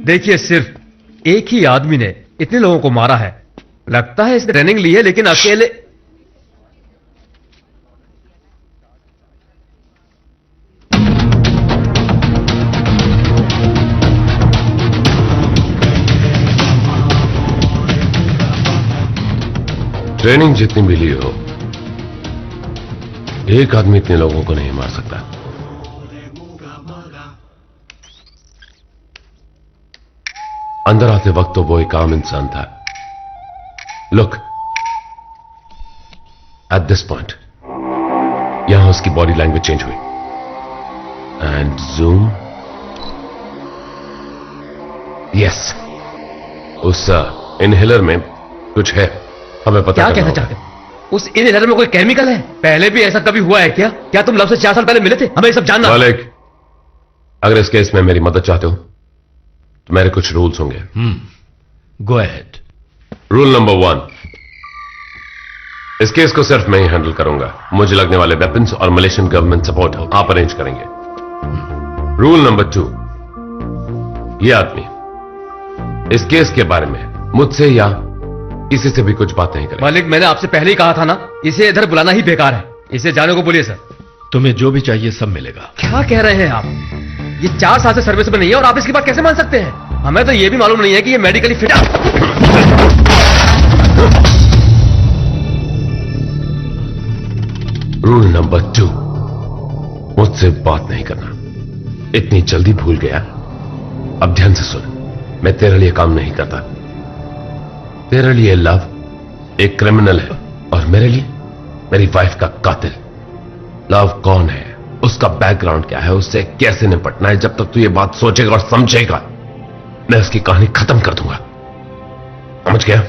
देखिए, सिर्फ एक ही आदमी ने इतने लोगों को मारा है। लगता है इसने ट्रेनिंग ली है, लेकिन अकेले। ट्रेनिंग जितनी मिली हो, एक आदमी इतने लोगों को नहीं मार सकता। अंदर आते वक्त तो वो एक आम इंसान था। लुक, एट दिस पॉइंट यहां उसकी बॉडी लैंग्वेज चेंज हुई। एंड जूम, यस, उस इनहेलर में कुछ है, हमें पता क्या कहना चाहते हो? उस इनहेलर में कोई केमिकल है? पहले भी ऐसा कभी हुआ है क्या? क्या तुम लव से 4 साल पहले मिले थे? हमें ये सब जानना। मालिक, अगर इस केस में मेरी मदद चाहते हो तो मेरे कुछ रूल्स होंगे। Go ahead. रूल नंबर 1, इस केस को सिर्फ मैं ही हैंडल करूंगा। मुझे लगने वाले वेपन्स और मलेशियन गवर्नमेंट सपोर्ट आप अरेंज करेंगे। रूल नंबर 2, यह आदमी इस केस के बारे में मुझसे या किसी से भी कुछ बात नहीं करेगा। मालिक, मैंने आपसे पहले ही कहा था ना, इसे इधर बुलाना ही बेकार है। इसे जाने को बोलिए सर। तुम्हें जो भी चाहिए सब मिलेगा। क्या कह रहे हैं आप? ये 4 साल से सर्विस में नहीं है और आप इसकी बात कैसे मान सकते हैं? हमें तो ये भी मालूम नहीं है कि ये मेडिकली फिट है। रूल नंबर 2, मुझसे बात नहीं करना। इतनी जल्दी भूल गया? अब ध्यान से सुन, मैं तेरे लिए काम नहीं करता। तेरे लिए लव एक क्रिमिनल है और मेरे लिए मेरी वाइफ का कातिल। लव कौन है, उसका बैकग्राउंड क्या है, उससे कैसे निपटना है, जब तक तू ये बात सोचेगा और समझेगा मैं उसकी कहानी खत्म कर दूंगा। समझ गया?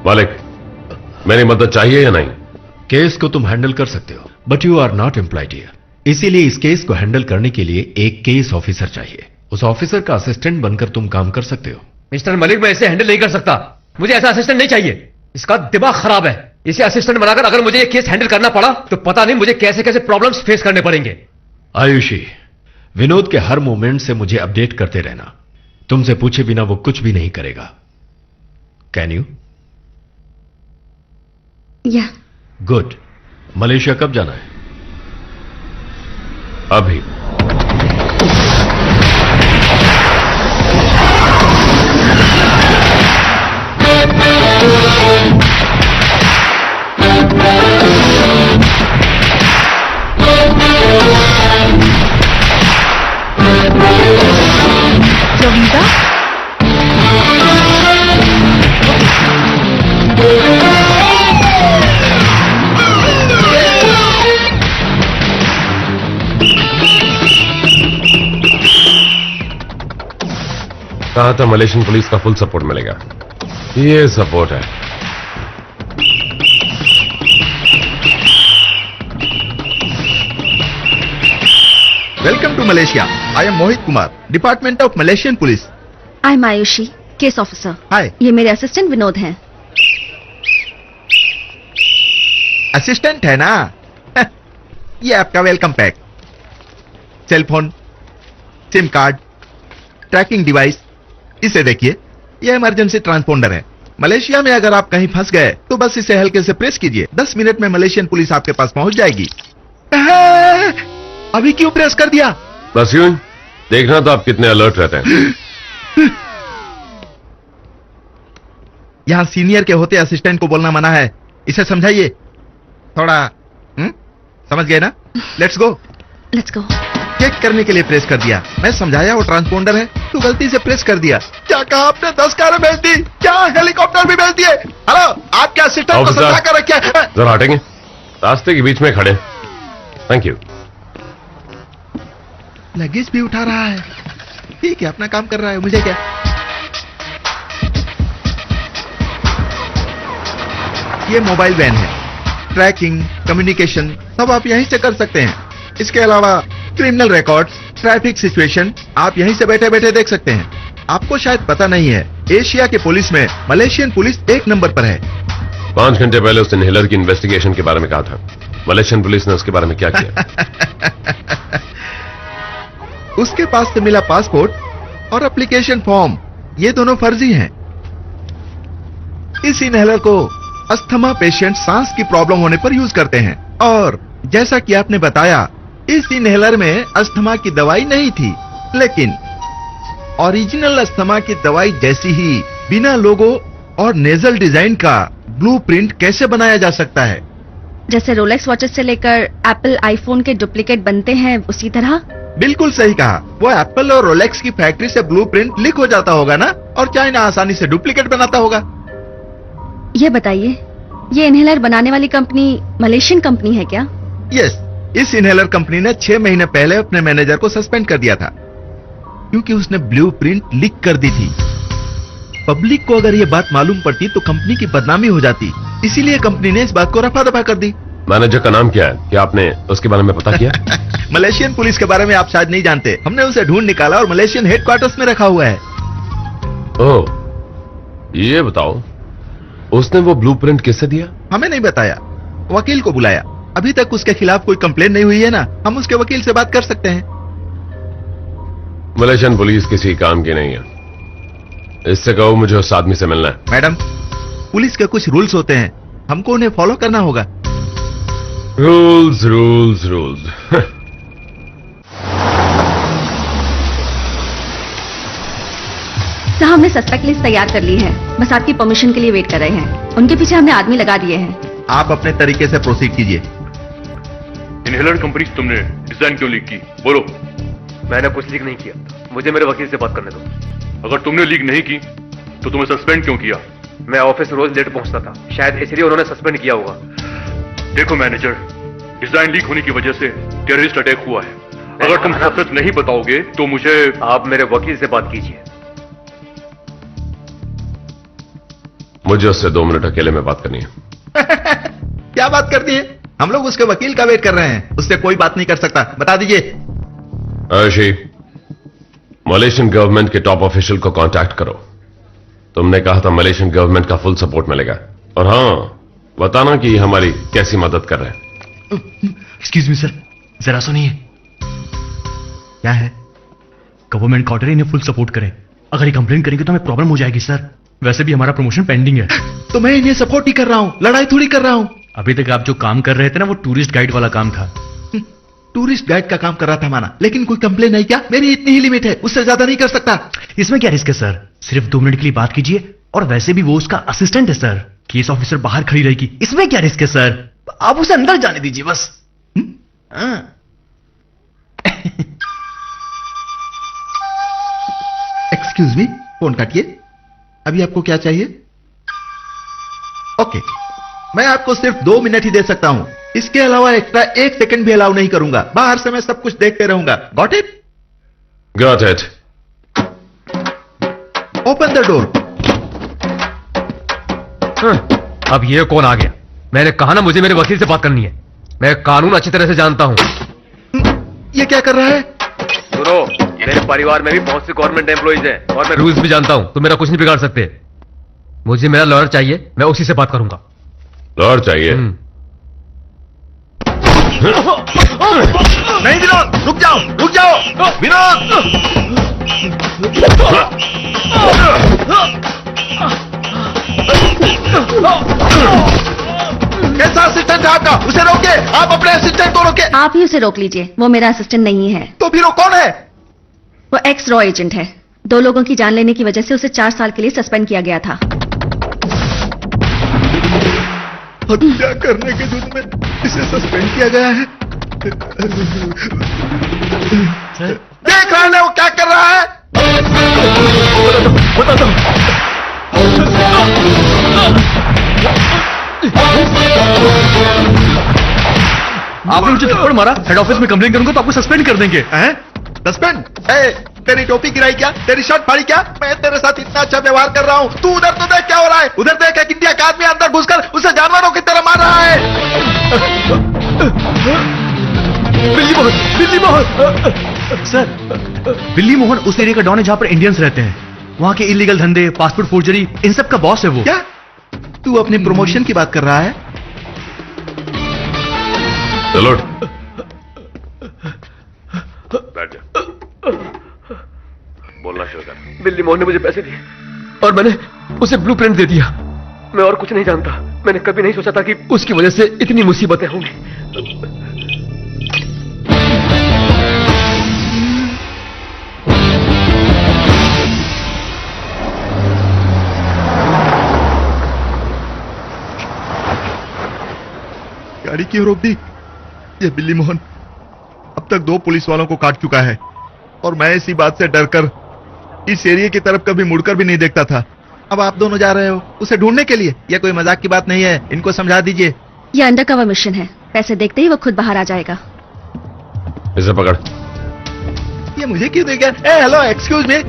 मालिक, मेरी मदद चाहिए या नहीं? केस को तुम हैंडल कर सकते हो, but you are not employed here. इसीलिए इस केस को हैंडल करने के लिए एक केस ऑफिसर चाहिए। उस ऑफिसर का असिस्टेंट बनकर तुम काम कर सकते हो। मिस्टर मलिक, मैं इसे हैंडल नहीं कर सकता। मुझे ऐसा असिस्टेंट नहीं चाहिए। इसका दिमाग खराब है। इसे असिस्टेंट बनाकर अगर मुझे ये केस हैंडल करना पड़ा तो पता नहीं मुझे कैसे कैसे प्रॉब्लम्स फेस करने पड़ेंगे। आयुषी, विनोद के हर मोमेंट से मुझे अपडेट करते रहना। तुमसे पूछे बिना वो कुछ भी नहीं करेगा। Can you? Yeah. Good. Malaysia कब जाना है? अभी। जोविता? कहा था मलेशियन पुलिस का फुल सपोर्ट मिलेगा। ये सपोर्ट है। Welcome to Malaysia. I am Mohit Kumar, department of Malaysian police. I am Ayushi, case officer. Hi. ये मेरे असिस्टेंट विनोद हैं। असिस्टेंट है ना? ये आपका welcome pack. Cell phone, sim card, tracking device. इसे देखिए, ये इमरजेंसी ट्रांसपोंडर है। मलेशिया में अगर आप कहीं फंस गए तो बस इसे हल्के से प्रेस कीजिए। 10 मिनट में मलेशियन पुलिस आपके पास पहुंच जाएगी। अभी क्यों प्रेस कर दिया? बस यूं ही देखना तो आप कितने अलर्ट रहते हैं। यहां सीनियर के होते असिस्टेंट को बोलना मना है। इसे समझाइए थोड़ा। समझ गए ना? Let's go. Let's go. Check करने के लिए प्रेस कर दिया। मैं समझाया वो ट्रांसपोंडर है, तो गलती से प्रेस कर दिया। क्या कहा आपने? 10 कारें भेज दी? क्या हेलीकॉप्टर भी भेज दिए? हेलो, आपके असिस्टेंट को ऑफिसर, समझा कर रखिए। जरा हटेंगे? रास्ते के बीच में खड़े। Thank you. लगेज भी उठा रहा है। ठीक है, अपना काम कर रहा है, मुझे क्या। ये मोबाइल वैन है। ट्रैकिंग, कम्युनिकेशन सब आप यहीं से कर सकते हैं। इसके अलावा क्रिमिनल रिकॉर्ड्स, ट्रैफिक सिचुएशन आप यहीं से बैठे बैठे देख सकते हैं। आपको शायद पता नहीं है, एशिया के पुलिस में मलेशियन पुलिस 1 नंबर पर है। 5 घंटे पहले उस इनहेलर की इन्वेस्टिगेशन के बारे में कहा था। मलेशियन पुलिस ने उसके बारे में क्या किया? उसके पास से मिला पासपोर्ट और एप्लीकेशन फॉर्म, ये दोनों फर्जी हैं। इस इनहेलर को अस्थमा पेशेंट सांस की प्रॉब्लम होने पर यूज करते हैं, और जैसा कि आपने बताया इस इनहेलर में अस्थमा की दवाई नहीं थी, लेकिन ओरिजिनल अस्थमा की दवाई जैसी ही बिना लोगो और नेजल डिजाइन का ब्लूप्रिंट कैसे बनाया जा सकता है? जैसे रोलेक्स वॉचेस से लेकर एप्पल आईफोन के डुप्लीकेट बनते हैं, उसी तरह। बिल्कुल सही कहा। वो एप्पल और रोलेक्स की फैक्ट्री से ब्लूप्रिंट लीक हो जाता होगा ना, और चाइना आसानी से डुप्लीकेट बनाता होगा। ये बताइए, ये इनहेलर बनाने वाली कंपनी मलेशियन कंपनी है क्या? यस, इस इनहेलर कंपनी ने 6 महीने पहले अपने मैनेजर को सस्पेंड कर दिया था, क्योंकि उसने ब्लूप्रिंट लीक कर दी थी। पब्लिक को अगर ये बात मालूम पड़ती तो कंपनी की बदनामी हो जाती, इसीलिए कंपनी ने इस बात को रफा दफा कर दी। मैनेजर का नाम क्या है? क्या आपने उसके बारे में पता किया? मलेशियन पुलिस के बारे में आप शायद नहीं जानते। हमने उसे ढूंढ निकाला और मलेशियन हेडक्वार्टर्स में रखा हुआ है। ओह, ये बताओ, उसने वो ब्लूप्रिंट किससे दिया? हमें नहीं बताया, वकील को बुलाया। अभी तक उसके खिलाफ कोई कंप्लेन नहीं हुई है ना, हम उसके वकील से बात कर सकते हैं। मलेशियन पुलिस किसी काम की नहीं है। इससे कहो मुझे उस आदमी से मिलना है। मैडम, पुलिस के कुछ रूल्स होते हैं, हमको उन्हें फॉलो करना होगा। Rules rules rules. साहब, हमने सस्पेक्ट लिस्ट तैयार कर ली है, बस आपकी परमिशन के लिए वेट कर रहे हैं। उनके पीछे हमने आदमी लगा दिए हैं। आप अपने तरीके से प्रोसीड कीजिए। इनहेलर कंपनी तुमने डिजाइन क्यों लीक की? बोलो। मैंने कुछ लीक नहीं किया, मुझे मेरे वकील से बात करने दो। अगर तुमने लीक नहीं की तो तुम्हें सस्पेंड क्यों किया? मैं ऑफिस रोज लेट पहुंचता था, शायद इसलिए उन्होंने सस्पेंड किया होगा। देखो मैनेजर, डिजाइन लीक होने की वजह से टेररिस्ट अटैक हुआ है। अगर तुम सच नहीं बताओगे तो मुझे... आप मेरे वकील से बात कीजिए। मुझे उससे 2 मिनट अकेले में बात करनी है। क्या बात करती है? हम लोग उसके वकील का वेट कर रहे हैं, उससे कोई बात नहीं कर सकता। बता दीजिए। आयुषी, मलेशियन गवर्नमेंट के टॉप ऑफिशियल को कांटेक्ट करो। तुमने कहा था मलेशियन गवर्नमेंट का फुल सपोर्ट मिलेगा। और हां, बताना कि हमारी कैसी मदद कर रहे हैं। एक्सक्यूज मी सर, जरा सुनिए। क्या है? गवर्नमेंट क्वार्टर इन्हें फुल सपोर्ट करे। अगर ये कंप्लेन करेंगे तो हमें प्रॉब्लम हो जाएगी सर। वैसे भी हमारा प्रमोशन पेंडिंग है। तो मैं इन्हें सपोर्ट ही कर रहा हूं, लड़ाई थोड़ी कर रहा हूं। अभी तक आप जो काम कर रहे थे ना, वो टूरिस्ट गाइड वाला काम था। टूरिस्ट गाइड का काम कर रहा था माना, लेकिन कोई कंप्लेन नहीं। क्या मेरी इतनी ही लिमिट है, उससे ज्यादा नहीं कर सकता। इसमें क्या रिस्क है सर? सिर्फ 2 मिनट के लिए बात कीजिए, और वैसे भी वो उसका असिस्टेंट है सर। केस ऑफिसर बाहर खड़ी रहेगी, इसमें क्या रिस्क है सर? आप उसे अंदर जाने दीजिए बस। एक्सक्यूज मी, फोन काटिए। अभी आपको क्या चाहिए? ओके, मैं आपको सिर्फ 2 मिनट ही दे सकता हूं, इसके अलावा एक्स्ट्रा 1 सेकंड भी अलाउ नहीं करूंगा। बाहर से मैं सब कुछ देखते रहूंगा। Got it? Got it. Open the door. अब ये कौन आ गया? मैंने कहा ना, मुझे मेरे वकील से बात करनी है। मैं कानून अच्छी तरह से जानता हूं। ये क्या कर रहा है? सुनो, मेरे परिवार में भी बहुत से गवर्नमेंट एम्प्लॉइज हैं, और मैं रूल्स भी जानता हूं, तो मेरा कुछ नहीं बिगाड़ सकते। मुझे मेरा लॉयर चाहिए, मैं उसी से बात करूंगा। लॉयर चाहिए? नहीं विनोद, रुक जाओ, रुक जाओ विनोद। कैसा असिस्टेंट है आपका? उसे रोके, आप अपने असिस्टेंट को रोके। आप ही उसे रोक लीजिए, वो मेरा असिस्टेंट नहीं है। तो फिर वो कौन है? वो एक्स रॉ एजेंट है। 2 लोगों की जान लेने की वजह से उसे 4 साल के लिए सस्पेंड किया गया था। हत्या करने के जुर्म में इसे सस्पेंड किया गया है। देख रहा है वो क्या कर रहा है? आपने मुझे थप्पड़ मारा, हेड ऑफिस में कंप्लेन करूंगा तो आपको सस्पेंड कर देंगे। सस्पेंड? तेरी टोपी गिराई क्या? तेरी शर्ट फाड़ी क्या? मैं तेरे साथ इतना अच्छा व्यवहार कर रहा हूँ, तू उधर तो देख क्या हो रहा है। उधर देख, एक इंडिया का आदमी अंदर घुसकर उसे जानवरों की तरह मार रहा है। बिल्ली मोहन, बिल्ली मोहन। सर, बिल्ली मोहन उस एरिया का डॉन है जहां पर इंडियंस रहते हैं। वहां के इलीगल धंधे, पासपोर्ट फोर्जरी, इन सब का बॉस है वो। क्या तू अपने प्रमोशन की बात कर रहा है? चलो बैठ जा। बोलना शुरू कर। बिल्ली मोहन ने मुझे पैसे दिए और मैंने उसे ब्लूप्रिंट दे दिया। मैं और कुछ नहीं जानता। मैंने कभी नहीं सोचा था कि उसकी वजह से इतनी मुसीबतें होंगी। गाड़ी क्यों रोक दी? ये बिल्ली मोहन अब तक 2 पुलिस वालों को काट चुका है और मैं इसी बात से डरकर इस एरिया की तरफ कभी मुड़कर भी नहीं देखता था। अब आप दोनों जा रहे हो उसे ढूंढने के लिए? यह कोई मजाक की बात नहीं है, इनको समझा दीजिए। ये अंडरकवर मिशन है। पैसे देखते ही वो खुद बाहर आ जाएगा। इसे पकड़। ये मुझे क्यों देगा? ए हेलो, एक्सक्यूज मी।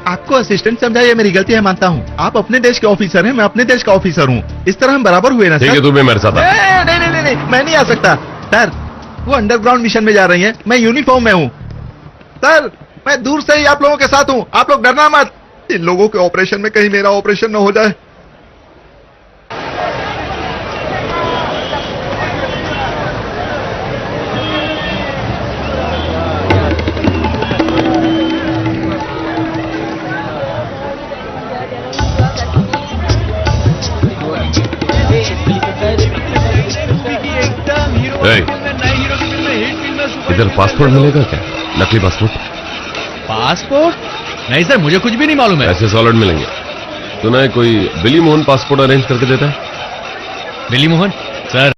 आपको असिस्टेंट समझा, ये मेरी गलती है, मानता हूँ। आप अपने देश के ऑफिसर हैं, मैं अपने देश का ऑफिसर हूँ। इस तरह हम बराबर हुए ना ठीक सर? है, तू भी मेरे साथ आ। नहीं नहीं नहीं नहीं, मैं नहीं आ सकता सर। वो अंडरग्राउंड मिशन में जा रही हैं, मैं यूनिफॉर्म में हूँ सर। मैं दूर से ही आप लोगों के साथ हूँ, आप लोग डरना मत। इन लोगों के ऑपरेशन में कहीं मेरा ऑपरेशन न हो जाए। इधर पासपोर्ट मिलेगा क्या? नकली पासपोर्ट? पासपोर्ट? नहीं सर, मुझे कुछ भी नहीं मालूम है। ऐसे सॉलिड मिलेंगे। सुना है कोई बिली मोहन पासपोर्ट अरेंज करके देता है। बिल्ली मोहन?